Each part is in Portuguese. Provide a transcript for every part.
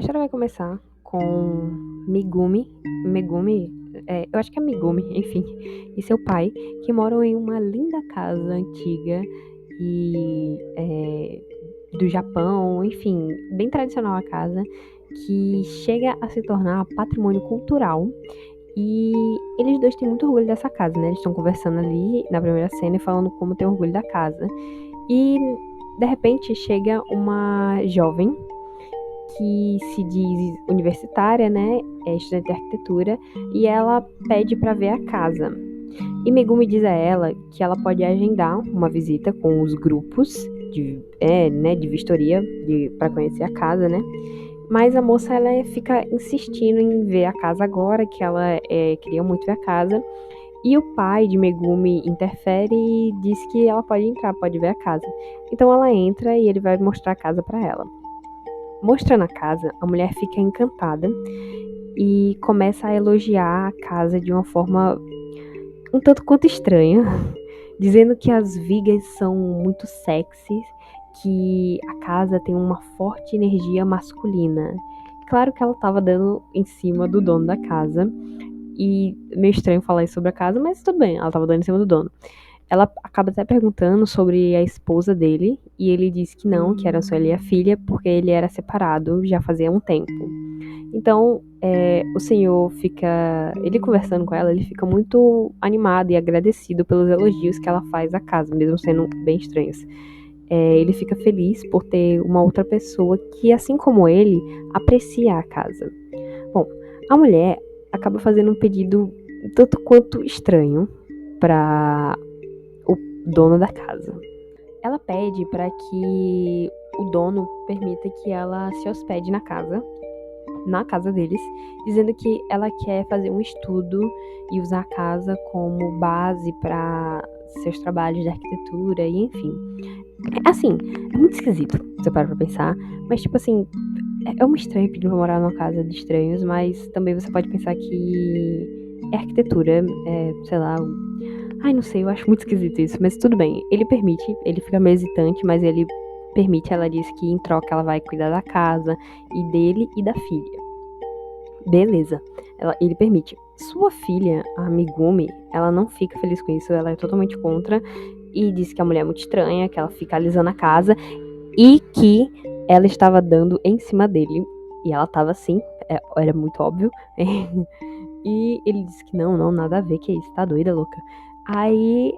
história vai começar com Megumi, eu acho que é Megumi, enfim, e seu pai, que moram em uma linda casa antiga e do Japão, enfim, bem tradicional a casa, que chega a se tornar patrimônio cultural. E eles dois têm muito orgulho dessa casa, né? Eles estão conversando ali na primeira cena e falando como tem orgulho da casa. E de repente chega uma jovem que se diz universitária, né? É estudante de arquitetura, e ela pede para ver a casa. E Megumi diz a ela que ela pode agendar uma visita com os grupos de vistoria para conhecer a casa, né? Mas a moça ela fica insistindo em ver a casa agora, que ela queria muito ver a casa. E o pai de Megumi interfere e diz que ela pode entrar, pode ver a casa. Então ela entra e ele vai mostrar a casa para ela. Mostrando a casa, a mulher fica encantada e começa a elogiar a casa de uma forma um tanto quanto estranha, dizendo que as vigas são muito sexys, que a casa tem uma forte energia masculina. Claro que ela estava dando em cima do dono da casa, e meio estranho falar isso sobre a casa, mas tudo bem, ela estava dando em cima do dono. Ela acaba até perguntando sobre a esposa dele, e ele diz que não, que era só ele e a filha, porque ele era separado já fazia um tempo. Então, o senhor ele conversando com ela, ele fica muito animado e agradecido pelos elogios que ela faz à casa, mesmo sendo bem estranhos. Ele fica feliz por ter uma outra pessoa que, assim como ele, aprecia a casa. Bom, a mulher acaba fazendo um pedido tanto quanto estranho para o dono da casa. Ela pede para que o dono permita que ela se hospede na casa deles, dizendo que ela quer fazer um estudo e usar a casa como base para seus trabalhos de arquitetura e enfim. Assim, é muito esquisito, se eu parar pra pensar, mas tipo assim, é uma estranha pedir pra morar numa casa de estranhos, mas também você pode pensar que é arquitetura, sei lá. Ai, não sei, eu acho muito esquisito isso, mas tudo bem. Ele fica meio hesitante, mas ele permite, ela diz que em troca ela vai cuidar da casa e dele e da filha. Beleza. Ele permite. Sua filha, a Megumi, ela não fica feliz com isso, ela é totalmente contra e diz que a mulher é muito estranha, que ela fica alisando a casa e que ela estava dando em cima dele. E ela estava assim, era muito óbvio. E ele disse que não, nada a ver, que isso, tá doida, louca. Aí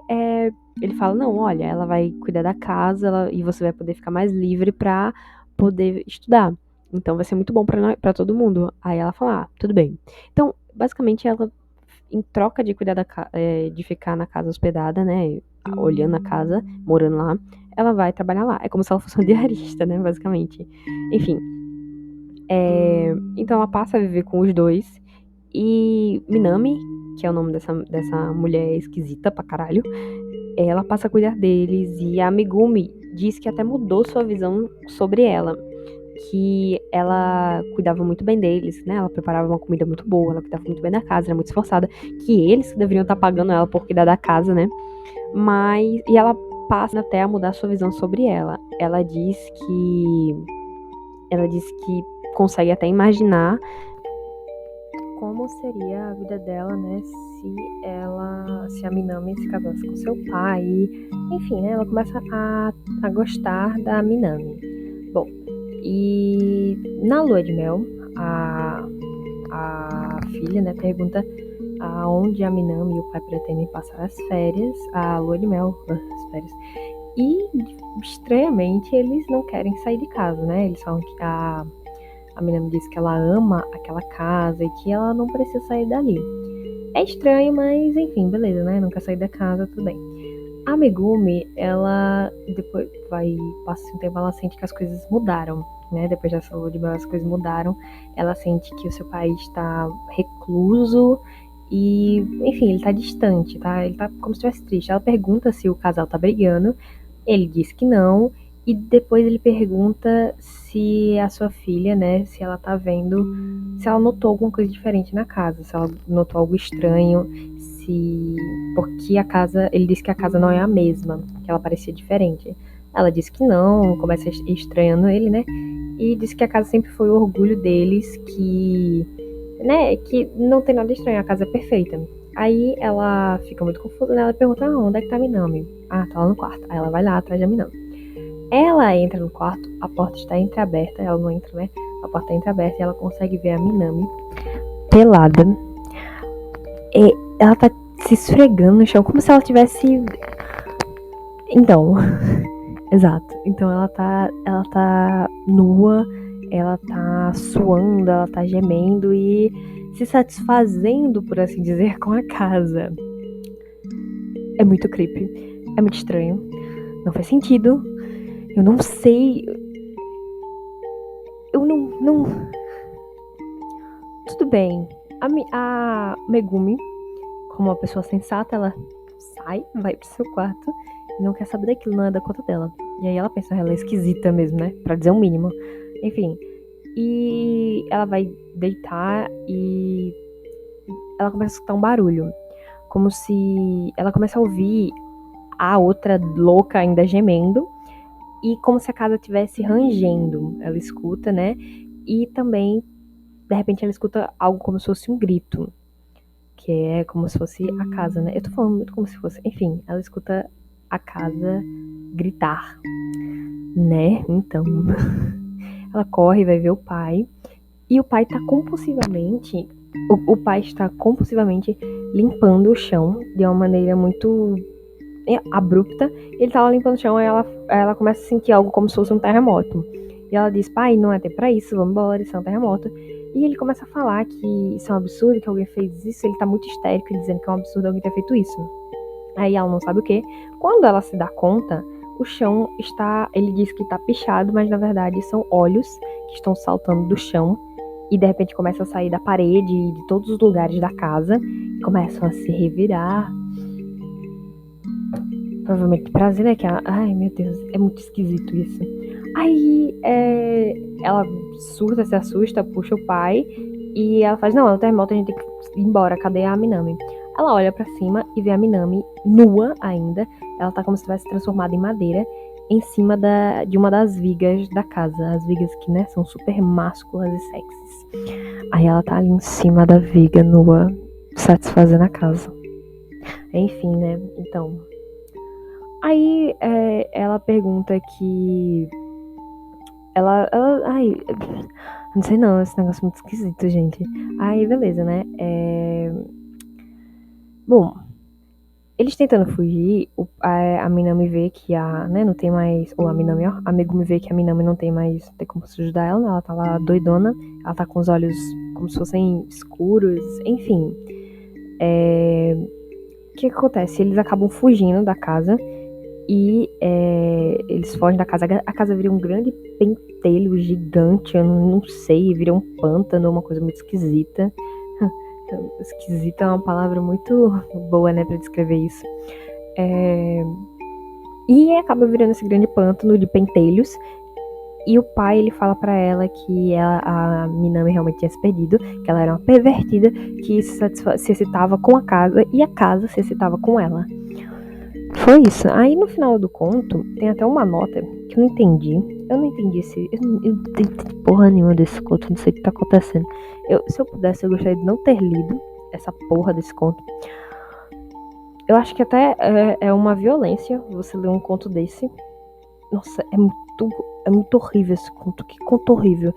ele fala, não, olha, ela vai cuidar da casa e você vai poder ficar mais livre pra poder estudar. Então vai ser muito bom pra todo mundo. Aí ela fala, tudo bem. Então, basicamente, ela, em troca de cuidar de ficar na casa hospedada, né, olhando a casa, morando lá, ela vai trabalhar lá. É como se ela fosse uma diarista, né, basicamente. Enfim. Então ela passa a viver com os dois. E Minami, que é o nome dessa mulher esquisita pra caralho, ela passa a cuidar deles. E a Megumi diz que até mudou sua visão sobre ela. Que ela cuidava muito bem deles, né? Ela preparava uma comida muito boa, ela cuidava muito bem da casa, era muito esforçada. Que eles que deveriam estar pagando ela por cuidar da casa, né? E ela passa até a mudar sua visão sobre ela. Ela diz que consegue até imaginar como seria a vida dela, né, se a Minami se casasse com seu pai, enfim, né, ela começa a gostar da Minami. Bom, e na lua de mel, a filha, né, pergunta aonde a Minami e o pai pretendem passar as férias, a lua de mel, as férias. E, estranhamente, eles não querem sair de casa, né, eles falam que a menina diz que ela ama aquela casa e que ela não precisa sair dali. É estranho, mas enfim, beleza, né? Não quer sair da casa, tudo bem. A Megumi, ela depois passa um tempo, ela sente que as coisas mudaram, né? Depois dessa lua de mel, as coisas mudaram. Ela sente que o seu pai está recluso e, enfim, ele tá distante, tá? Ele tá como se estivesse triste. Ela pergunta se o casal tá brigando, ele diz que não. E depois ele pergunta se a sua filha, né, se ela tá vendo, se ela notou alguma coisa diferente na casa, se ela notou algo estranho, porque ele disse que a casa não é a mesma, que ela parecia diferente. Ela disse que não, começa estranhando ele, né, e disse que a casa sempre foi o orgulho deles, né, que não tem nada estranho, a casa é perfeita. Aí ela fica muito confusa, né? Ela pergunta, onde é que tá a Minami? Ah, tá lá no quarto. Aí ela vai lá atrás da Minami. Ela entra no quarto, a porta está entreaberta, ela não entra, né? A porta está entreaberta e ela consegue ver a Minami pelada. E ela tá se esfregando no chão, como se ela tivesse... Então, exato. Então ela tá nua, ela tá suando, ela tá gemendo e se satisfazendo, por assim dizer, com a casa. É muito creepy, é muito estranho, não faz sentido, eu não sei, eu não... Tudo bem, a Megumi, como uma pessoa sensata, ela sai, vai pro seu quarto e não quer saber daquilo, não é da conta dela. E aí ela pensa, ela é esquisita mesmo, né? Pra dizer o mínimo. Enfim, e ela vai deitar e ela começa a escutar um barulho. Como se ela começa a ouvir a outra louca ainda gemendo. E como se a casa estivesse rangendo. Ela escuta, né? E também, de repente, ela escuta algo como se fosse um grito. Que é como se fosse a casa, né? Eu tô falando muito como se fosse... Enfim, ela escuta a casa gritar, né? Então, ela corre, vai ver o pai. E o pai tá compulsivamente... O pai está compulsivamente limpando o chão de uma maneira muito abrupta. Ele tava limpando o chão, aí ela começa a sentir algo como se fosse um terremoto. E ela diz, pai, não é tempo pra isso, vamos embora, isso é um terremoto. E ele começa a falar que isso é um absurdo, que alguém fez isso. Ele tá muito histérico, dizendo que é um absurdo alguém ter feito isso. Aí ela não sabe o que. Quando ela se dá conta, o chão está... Ele diz que tá pichado, mas na verdade são olhos que estão saltando do chão. E de repente começa a sair da parede e de todos os lugares da casa. E começam a se revirar. Provavelmente prazer, né? Que ai, meu Deus, é muito esquisito isso. Aí ela surta, se assusta, puxa o pai e ela faz, não, é o terremoto, a gente tem que ir embora, cadê a Minami? Ela olha pra cima e vê a Minami nua ainda. Ela tá como se tivesse transformada em madeira em cima de uma das vigas da casa. As vigas que, né, são super másculas e sexys. Aí ela tá ali em cima da viga, nua, satisfazendo a casa. Enfim, né, então... Aí ela pergunta que... Ai, não sei não, esse negócio é muito esquisito, gente. Aí, beleza, né? Bom, eles tentando fugir, a Minami vê que né, não tem mais... Ou a Minami, ó, a Megumi vê que a Minami não tem mais... Tem como se ajudar ela, né? Ela tá lá doidona. Ela tá com os olhos como se fossem escuros. Enfim. O que acontece? Eles acabam fugindo da casa. E eles fogem da casa. A casa vira um grande pentelho gigante. Eu não sei, vira um pântano, uma coisa muito esquisita. Esquisita é uma palavra muito boa, né, pra descrever isso. E acaba virando esse grande pântano de pentelhos. E o pai, ele fala pra ela que a Minami realmente tinha se perdido, que ela era uma pervertida, que se excitava com a casa e a casa se excitava com ela. Foi isso. Aí no final do conto, tem até uma nota que eu não entendi. Eu não entendi eu não entendi porra nenhuma desse conto, não sei o que tá acontecendo. Se eu pudesse, eu gostaria de não ter lido essa porra desse conto. Eu acho que até é uma violência você ler um conto desse. Nossa, é muito horrível esse conto. Que conto horrível.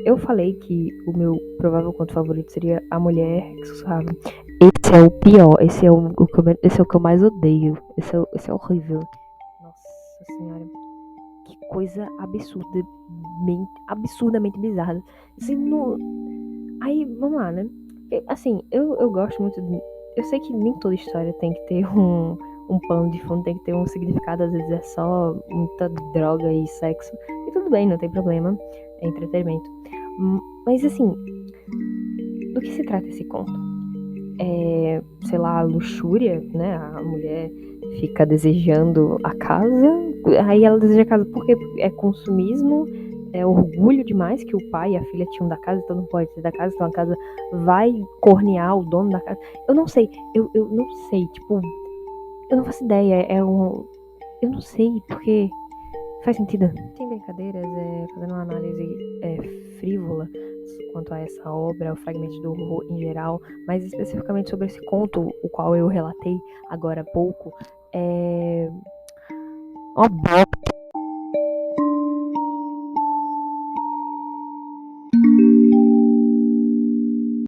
Eu falei que o meu provável conto favorito seria A Mulher que Sussurrava. Esse é o pior, esse é o que eu mais odeio. Esse é horrível. Nossa senhora. Que coisa absurdamente bizarra. Assim, aí, vamos lá, né? Assim, eu gosto muito eu sei que nem toda história tem que ter um pano de fundo, tem que ter um significado. Às vezes é só muita droga e sexo. E tudo bem, não tem problema. É entretenimento. Mas assim, do que se trata esse conto? Sei lá, luxúria, né? A mulher fica desejando a casa, aí ela deseja a casa porque é consumismo, é orgulho demais que o pai e a filha tinham da casa, então não pode ser da casa, então a casa vai cornear o dono da casa. Eu não sei, eu não sei, tipo, eu não faço ideia, eu não sei, porque faz sentido. brincadeiras, fazendo uma análise frívola quanto a essa obra, o Fragmento do Horror em geral, mas especificamente sobre esse conto, o qual eu relatei agora há pouco, é... Ó,